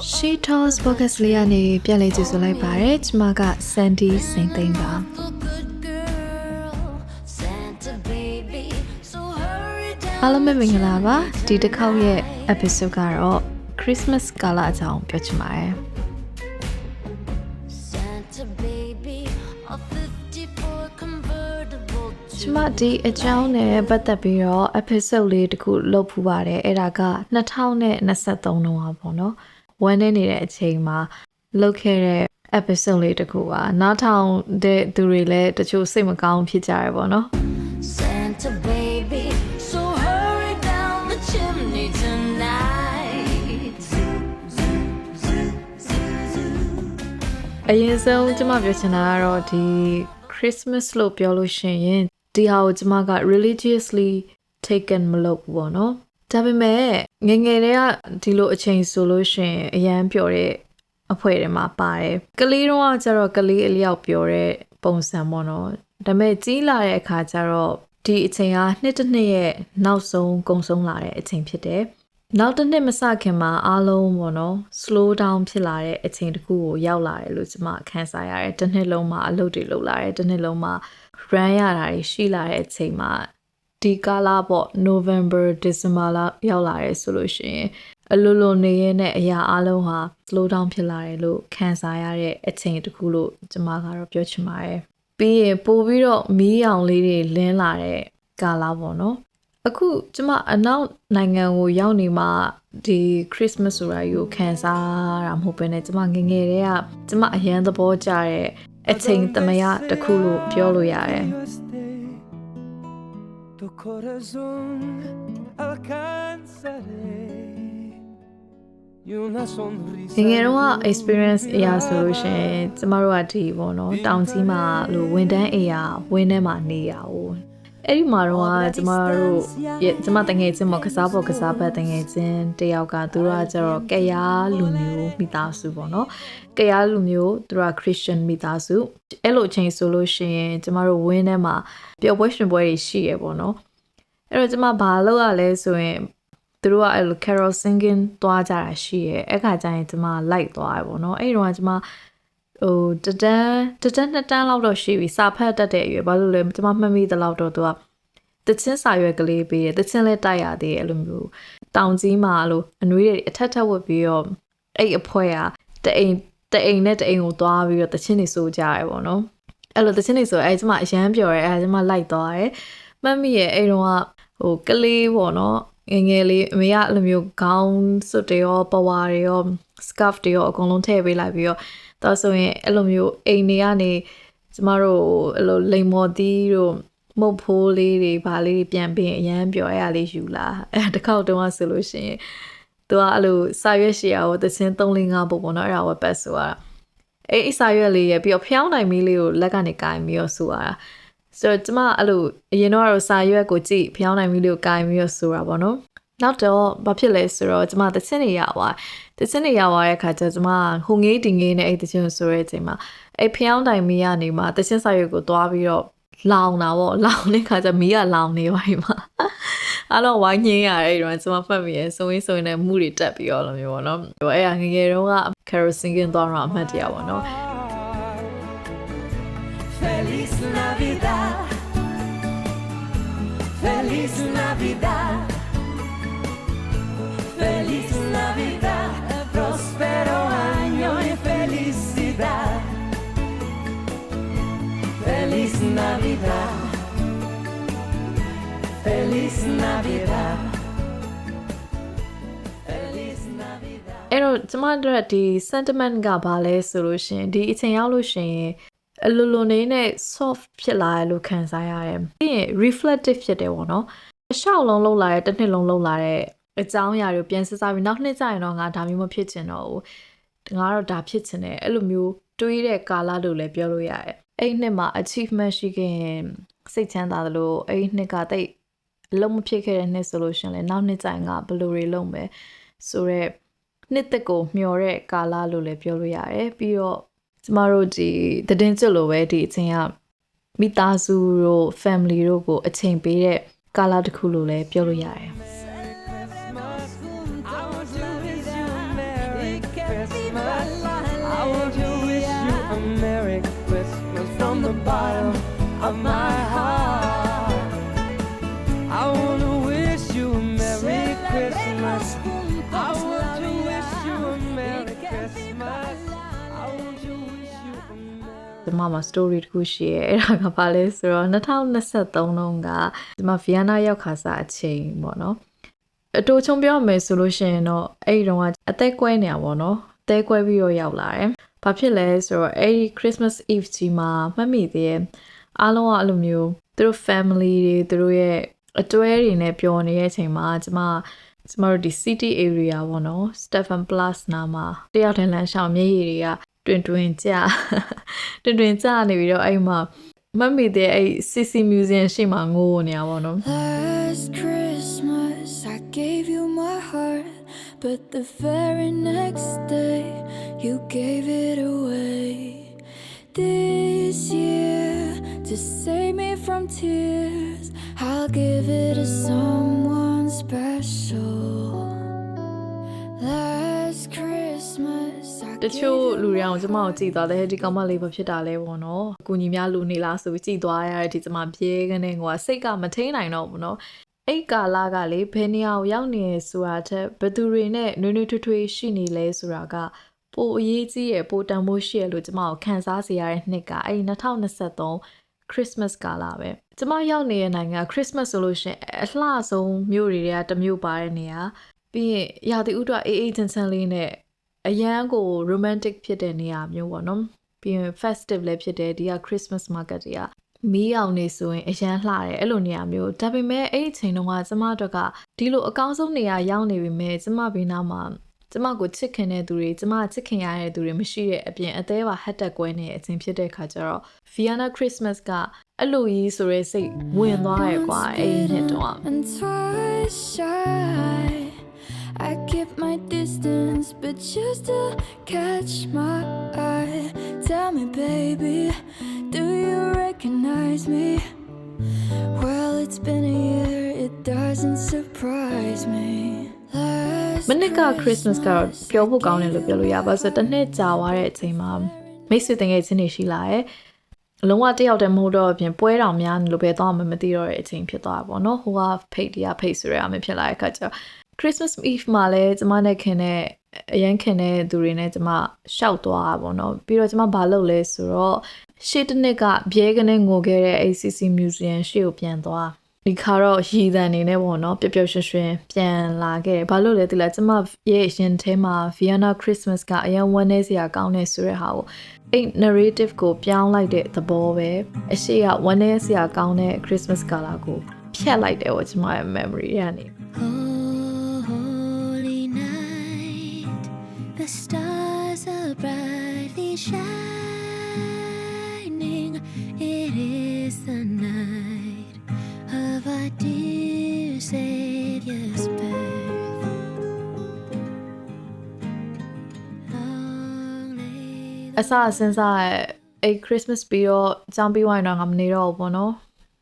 She Talks Podcast လေးကနေပြန်လည်ကြိုဆိုလိုက်ပါတယ်။ကျွန်မက Sandy စိန်သိန်းပါအားလုံးပဲမင်္ဂလာပါဒီတစ်ခေါက်ရဲ့ episode ကတော့ Christmas ကာလအကြောင်းပြောချင်ပါတယ်ကျွန်မဒီအကြောင်းနဲ့ပတ်သက်ပြီးတော့ episode လေးတစ်ခုလုပ်ဖူးပါတယ်အဲ့ဒါက2023တုန်းကပေါ့နော်ဝမ်းနေနေတဲ့အချိန်မှာလုပ်ခဲ့တဲ့ episode လေးတစ်ခုပါနောက်ထောင်တဲ့သူတွေလည်းတချို့စိတ်မကောင်းဖြစ်ကြရပေါ့နော် Santa baby so hurry down the chimney tonight အရင်ဆုံးကျွန်မပြောချင်တာကတော့ဒီ Christmas လို့ပြောလို့ရှိရင်ဒီဟာကိုကျွန်မက religiously taken မလုပ်ဘူးပေါ့နော်ဒါပေမဲ့ငယ်ငယ်တွေကဒီလိုအချိန်ဆိုလို့ရှိရင်အရန်ပျော်တဲ့အဖွဲ့တွေမှာပါတယ်ကလေးတော့ကျတော့ကလေးအလျောက်ပျော်တဲ့ပုံစံပေါ့နော်ဒါပေမဲ့ကြီးလာတဲ့အခါကျတော့ဒီအချိန်ကနှစ်တစ်နှစ်ရဲ့နောက်ဆုံးကုံဆုံးလာတဲ့အချိန်ဖြစ်တယ်နောက်တစ်နှစ်မစခင်မှာအားလုံးပေါ့နော် slow down ဖြစ်လာတဲ့အချိန်တစ်ခုကိုရောက်လာတယ်လို့ကျွန်မခန်းစားရတယ်တစ်နှစ်လုံးမှာအလုပ်တွေလုပ်လာတယ်တစ်နှစ်လုံးမှာ run ရတာတွေရှိလာတဲ့အချိန်မှာဒီကာလပေါ့ November December လောက်ရောက်လာတယ်ဆိုလို့ရှိရင်အလိုလိုနေရတဲ့အရာအလုံးဟာ slow down ဖြစ်လာတယ်လို့ခံစားရတဲ့အချိန်တစ်ခုလို့ကျွန်မကတော့ပြောချင်ပါတယ်ပြီးရင်ပို့ပြီးတော့မီးရောင်လေးတွေလင်းလာတဲ့ကာလပေါ့နော်အခုကျွန်မအနောက်နိုင်ငံကိုရောက်နေမှဒီ Christmas ဆိုတာကိုခံစားရမှာမဟုတ်ဘဲနဲ့ကျွန်မငယ်ငယ်တည်းကကျွန်မအရန်သဘောကျတဲ့အချိန်သမယတစ်ခုလို့ပြောလို့ရတယ်Tu corazón alcanzaré y una sonrisa ငယ်တော့ experience အရာဆိုလို့ရှိရင်ကျမတို့ကဒီပေါ့နော်တောင်ကြီးမှာလို့ဝန်တန်းအရာဝင်းထဲမှာနေရအောင်အဲ့ဒီမှာတော့ကျမတို့ကျမတငယ်ချင်းမကစားဖို့ကစားပတ်တငယ်ချင်းတယောက်ကသူတို့ကကျတော့ကရားလူမျိုးမိသားစုပေါ့နော်ကရားလူမျိုးသူတို့က Christian မိသားစုအဲ့လိုအချိန်ဆိုလို့ရှိရင်ကျမတို့ဝင်းထဲမှာပျော်ပွဲရှင်ပွဲတွေရှိရပေါ့နော်အဲ့တော့ကျမဘာလုပ်ရလဲဆိုရင်သူတို့ကအဲ့လို carol singing သွားကြတာရှိရအဲ့ခါကျရင်ကျမလိုက်သွားရပေါ့နော်အဲ့တော့ကျမဟိုတတန်းနှစ်တန်းလောက်တော့ရှိပြီစာဖတ်တတ်တဲ့အရွယ်ဘာလို့လဲကျမမှတ်မိသလောက်တော့သူကတချင်းစာရွက်ကလေးပေးတယ်တချင်းလည်းတိုက်ရသေးတယ်အဲ့လိုမျိုးတောင်ကြီးမှာလို့အနွေးတွေအထက်ထက်ဝတ်ပြီးတော့အဲ့အဖွဲကတအိမ်နဲ့တအိမ်ကိုသွားပြီးတော့တချင်းတွေစိုးကြရပေါ့နော်အဲ့လိုတချင်းတွေဆိုအဲ့ကျမအရန်ပျော်ရဲအဲ့ကျမလိုက်သွားတယ်မှတ်မိရဲ့အဲ့တော့ဟိုကလေးပေါ့နော်ငယ်လေးအမေကအဲ့လိုမျိုးခေါင်းစွပ်တွေရောပဝါတွေရော scarf တွေရောအကုန်လုံးထည့်ပေးလိုက်ပြီးတော့ဒါဆိုရင်အဲ့လိုမျိုးအိမ်တွေကနေကျမတို့အဲ့လိုလိမ်မော်သီးတို့မုတ်ဖိုးလေးတွေဗာလေးတွေပြန်ပြီးအရန်ပျော်ရရလေးယူလာအဲ့တစ်ခေါက်တုန်းကဆိုလို့ရှိရင်သူကအဲ့လိုစာရွက်ရှည်ရကိုသချင်း3-5ပုတ်ပေါ့နော်အဲ့ဒါဝက်ပတ်ဆိုရတာအဲ့စာရွက်လေးရပြီးတော့ဖျောင်းနိုင်မီးလေးကိုလက်ကနေကင်ပြီးတော့ဆိုရတာဆိုတော့ကျမအဲ့လိုအရင်တော့စာရွက်ကိုကြည့်ဖျောင်းနိုင်မီးလေးကိုကင်ပြီးတော့ဆိုတာပေါ့နော်နောက်တော့ဘာဖြစ်လဲဆိုတော့ကျမသချင်းတွေရသွားတဲ့အခါကျကျမဟိုငေးတင်ငေးနဲ့အဲ့သချင်းဆိုတဲ့အချိန်မှာအဲ့ဖျောင်းတိုင်မီးကနေမှသချင်းစာရွက်ကိုသွားပြီးတော့လောင်တာပေါ့လောင်တဲ့ခါကျမီးကလောင်နေပါ့မှာအဲ့တော့ဝိုင်းငင်းရတယ်အဲ့တော့ကျမဖတ်မိရယ်ဆိုရင်နဲ့မှုတွေတက်ပြီးတော့လိုမျိုးပေါ့နော်အဲ့ငယ်တုန်းက carol singing သွားတော့အမှတ်တရပေါ့နော် Feliz Navidad Feliz Navidad Feliz Navidad Prospero año y felicidad Feliz Navidad Feliz Navidad Feliz Navidad အဲ့တော့ကျမတို့ဒီ sentiment ကဘာလဲဆိုလို့ရှင်ဒီအချိန်ရောက်လို့ရှင်အလိုလိုနေနဲ့ soft ဖြစ်လာတယ်လို့ခံစားရတယ်ပြီးရင် reflective ဖြစ်တယ်ပေါ့နော်အရှောက်လုံးလှုပ်လာတဲ့တစ်နှစ်လုံးလှုပ်လာတဲ့အကြောင်းအရာတွေပြန်စစ်စားပြီးနောက်နှစ်ကျရင်တော့ငါဒါမျိုးမဖြစ်ချင်တော့ဘူးငါတော့ဒါဖြစ်ချင်တယ်အဲ့လိုမျိုးတွေးတဲ့ကာလလို့လည်းပြောလို့ရတယ်အဲ့နှစ်မှာ achievement ရှိခဲ့ရင်စိတ်ချမ်းသာသလိုအဲ့နှစ်ကတိတ်အလုံးမဖြစ်ခဲ့တဲ့နှစ်ဆိုလို့ရှင်လေနောက်နှစ်ကျရင်ငါဘယ်လိုတွေလုပ်မယ်ဆိုတော့နှစ်သက်ကိုမျှော်တဲ့ကာလလို့လည်းပြောလို့ရတယ်ပြီးတော့ကျမတို့ဒီသတင်းကျွတ်လိုပဲဒီအချိန်ကမိသားစုတို့ family တို့ကိုအချိန်ပေးတဲ့ကာလတစ်ခုလို့လည်းပြောလို့ရတယ် the bottom of my heart. I wanna wish you a Merry Christmas. I want to wish you a Merry Christmas. I want to wish you a Merry ဒီမှာ story တခုရှိရဲအဲ့ဒါကဘာလဲဆိုတော့2023တုန်းကဒီမှာ Vienna ရောက်ခါစားအချိန်ပေါ့နော်အတူချုံပြောမယ်ဆိုလို့ရှိရင်တော့အဲ့ဒီတော့အသက်ကွဲနေတာပေါ့နော်အသက်ကွဲပြီးတော့ရောက်လာတယ်ဘာဖြစ်လဲဆိုတော့အဲ့ဒီ Christmas Eve ကြီးမှာမှတ်မိသေးရဲ့အားလုံးကအဲ့လိုမျိုးသူတို့ family တွေသူတို့ရဲ့အတွဲတွေနဲ့ပျော်နေတဲ့အချိန်မှာကျမတို့ဒီ city area ပေါ့နော် Stephen Plus နာမှာတယောက်တည်းလမ်းရှောင်မျက်ရည်တွေကတွင်ကြနေပြီးတော့အဲ့မှာမမီတဲ့အဲ့ CC Museum ရှိမှငိုးနေရပါတော့ Last Christmas I gave you my heart but the very next day you gave it away This year to save me from tears I'll give it to someone special Last Christmas တချို့လူတွေအောင်ကျမကိုကြည်သွားတယ်ဒီကောင်မလေးဘာဖြစ်တာလဲပေါ့နော်အကူညီများလူနေလားဆိုပြီးကြည်သွားရတဲ့ဒီကျမပြေးကနေကွာစိတ်ကမထိန်နိုင်တော့ဘူးနော်အဲ့ကာလကလေဘယ်နေရာကိုရောက်နေရဆိုတာတဲ့ဘယ်သူတွေနဲ့နွေးနွေးထွေးထွေးရှိနေလဲဆိုတာကပိုအရေးကြီးရပိုတန်ဖိုးရှိရလို့ကျမကိုခန်းစားစေရတဲ့နှစ်ကအဲ့2023 Christmas ကာလပဲကျမရောက်နေတဲ့နိုင်ငံ Christmas ဆိုလို့ရှိရင်အလှဆုံးမြို့တွေကတစ်မြို့ပါတဲ့နေရာပြီးရင်ရာသီဥတုအေးအေးချမ်းချမ်းလေးနဲ့အရန်ကို romantic ဖြစ်တဲ့နေရာမျိုးပေါ့နော်ပြီးရင် festive လည်းဖြစ်တယ်ဒီက Christmas market တွေကမီးအောင်နေဆိုရင်အရန်လှတယ်အဲ့လိုနေရာမျိုးဒါပေမဲ့အဲ့ဒီအချိန်တုန်းကကျမတို့ကဒီလိုအကောင်းဆုံးနေရာရောက်နေပြီမဲ့ကျမဘေးနားမှာကျမကိုချစ်ခင်တဲ့သူတွေကျမချစ်ခင်ရတဲ့သူတွေမရှိတဲ့အပြင်အသေးပါဟတ်တက်ကွဲနေတဲ့အချိန်ဖြစ်တဲ့ခါကျတော့ Vienna Christmas ကအဲ့လိုကြီးဆိုရဲစိတ်ဝင်သွားရဲကွာအဲ့ဒီနှစ်တုန်းက and twice shy I keep my distance but just to catch my eye Tell me baby do you recognize me Well it's been a year it doesn't surprise me မနစ်က Christmas ကတော့ပြောဖို့ကောင်းတယ်လို့ပြောလို့ရပါဆိုတော့တစ်နှစ်ကြာသွားတဲ့အချိန်မှာမိတ်ဆွေတငယ်ချင်းတွေရှိလာတယ်လုံးဝတယောက်တည်းမဟုတ်တော့အပြင်ပွဲတော်များလို့ပဲသွားမှမသိတော့တဲ့အချိန်ဖြစ်သွားတာပေါ့နော်ဟိုကဖိတ်တရားဖိတ်ဆိုရအမဖြစ်လာတဲ့အခါကျတော့ Christmas Eve မှာလည်းကျမနဲ့ခင်တဲ့အရန်ခင်တဲ့သူတွေနဲ့ကျမရှောက်သွားတာပေါ့နော်ပြီးတော့ကျမဘာလုပ်လဲဆိုတော့ရှေ့တစ်နှစ်ကဘဲကနေငိုခဲ့တဲ့ ACC Museum ရှေ့ကိုပြန်သွားဒီခါတော့ရည်တန်နေနဲ့ပေါ့နော်ပျော်ပျော်ရွှင်ရွှင်ပြန်လာခဲ့တယ်ဘာလို့လဲသိလားကျမရဲ့ရင်ထဲမှာ Vienna Christmas ကအရန်ဝမ်းနေစရာကောင်းနေဆိုတဲ့ဟာကိုအဲ့ narrative ကိုပြောင်းလိုက်တဲ့သဘောပဲအရှိကဝမ်းနေစရာကောင်းတဲ့ Christmas ကာလကိုဖြတ်လိုက်တယ်ပေါ့ကျမရဲ့ memory တွေကနေ Holy night the stars are brightly shining it is the night of our dear Savior's birth Long lay အစအစင်းစားရဲ့အဲ့ Christmas ပြီးတော့ကြောင်းပြီးသွားရင်တော့ငါမနေတော့ဘူးပေါ့နော်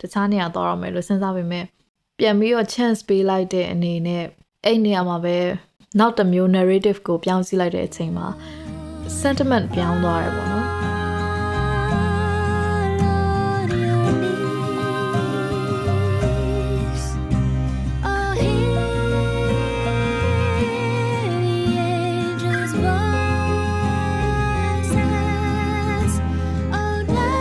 တခြားနေရာသွားရမယ်လို့စဉ်းစားပေမဲ့ပြန်ပြီးတော့ chance ပေးလိုက်တဲ့အနေနဲ့အဲ့နေရာမှာပဲနောက်တစ်မျိုး narrative ကိုပြောင်းစီလိုက်တဲ့အချိန်မှာ sentiment ပြောင်းသွားတယ်ပေါ့နော် on your knees. Oh, hear the angels' voices. Oh, night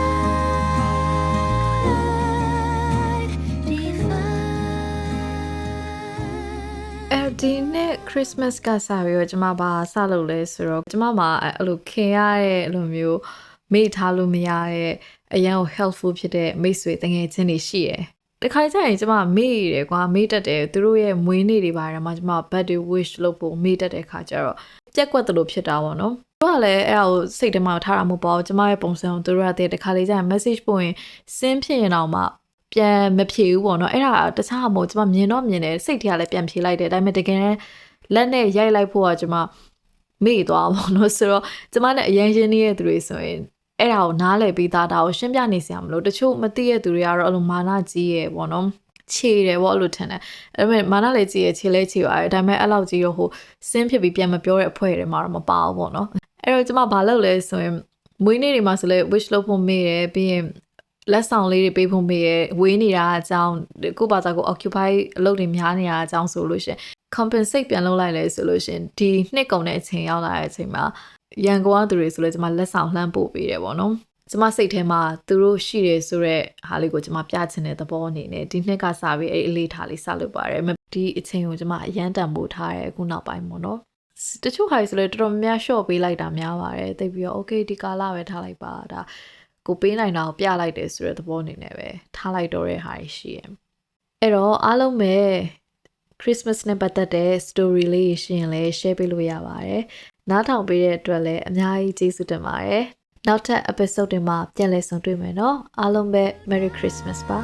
divine. ဒီနေ့ Christmas ကစပြီးတော့ကျမဘာစလုပ်လဲဆိုတော့ကျမမှာအဲ့လိုခင်ရတဲ့အဲ့လိုမျိုးမေ့ထားလို့မရတဲ့အရန်ကို helpful ဖြစ်တဲ့မိတ်ဆွေတငယ်ချင်းတွေရှိရယ်တခါကျရင်ကျမမေ့ရတယ်ကွာမေ့တတ်တယ်သူတို့ရဲ့မွေးနေ့တွေပါတယ်မှာကျမ birthday wish လုပ်ဖို့မေ့တတ်တဲ့ခါကျတော့ကြက်ကွက်တယ်လို့ဖြစ်တာပေါ့နော်သူကလည်းအဲ့ဒါကိုစိတ်ထဲမှာထားတာမဟုတ်ပါဘူးကျမရဲ့ပုံစံကိုသူတို့ကတခါလေကျရင် message ပို့ရင်စင်းဖြစ်ရင်တော့မှပြန်မဖြေဘူးပေါ့နော်အဲ့ဒါတခြားမဟုတ်ကျမမြင်တော့မြင်တယ်စိတ်ထဲကလည်းပြန်ဖြေလိုက်တယ်ဒါပေမဲ့တကယ်လက်နဲ့ရိုက်လိုက်ဖို့ကကျမမေ့သွားပေါ့နော်ဆိုတော့ကျမနဲ့အရင်ရင်းနေတဲ့သူတွေဆိုရင်အဲ့ဒါကိုနားလည်ပြီးသားဒါကိုရှင်းပြနေစရာမလိုတချို့မသိတဲ့သူတွေကတော့အဲ့လိုမာနကြီးရဲ့ပေါ့နော်ခြေတယ်ပေါ့အဲ့လိုထင်တယ်အဲ့မဲ့မာနလည်းကြီးရဲ့ခြေလဲခြေပါတယ်ဒါပေမဲ့အဲ့လောက်ကြီးတော့ဟိုစင်းဖြစ်ပြီးပြန်မပြောတဲ့အဖွဲ့တွေမှာတော့မပါဘူးပေါ့နော်အဲ့တော့ကျမဘာလုပ်လဲဆိုရင် မွေးနေ့တွေမှာဆိုလဲ wish လုပ်ဖို့မေ့တယ်ပြီးရင်လက်ဆောင်လေးတွေပေးဖို့မေ့ရဝေးနေတာအကြောင်းကိုယ့်ဘာသာကို occupy အလုပ်တွေများနေတာအကြောင်းဆိုလို့ရှင် compensate ပြန်လုပ်လိုက်လဲဆိုလို့ရှင်ဒီနှစ်ကုန်တဲ့အချိန်ရောက်လာတဲ့အချိန်မှာရန်ကုန်ကသူတွေဆိုလဲကျွန်မလက်ဆောင်လှမ်းပို့ပေးတယ်ပေါ့နော်ကျွန်မစိတ်ထဲမှာသူတို့ရှိတယ်ဆိုတော့ဟာလေးကိုကျွန်မပြချင်တဲ့သဘောအနေနဲ့ဒီနှစ်ကစပြီးအဲ့အလေးထားလေးစလုပ်ပါတယ်ဒီအချိန်ကိုကျွန်မအရန်တန်ဖိုးထားရဲအခုနောက်ပိုင်းပေါ့နော်တချို့ဟာတွေဆိုလဲတော်တော်များ short ပေးလိုက်တာများပါတယ်သိပြီးတော့ okay ဒီကာလပဲထားလိုက်ပါဒါကိုပေးနိုင်တာကိုပြလိုက်တယ်ဆိုတဲ့သဘောအနေနဲ့ပဲထားလိုက်တော့တဲ့ဟာရှိရယ်အဲ့တော့အားလုံးပဲ Christmas နဲ့ပတ်သက်တဲ့ story လေးရှင်လည်း share ပေးလို့ရပါတယ်နားထောင်ပေးတဲ့အတွက်လည်းအများကြီးကျေးဇူးတင်ပါတယ်နောက်ထပ် episode တွေမှာပြန်လည်ဆုံတွေ့မယ်နော်အားလုံးပဲ Merry Christmas ပါ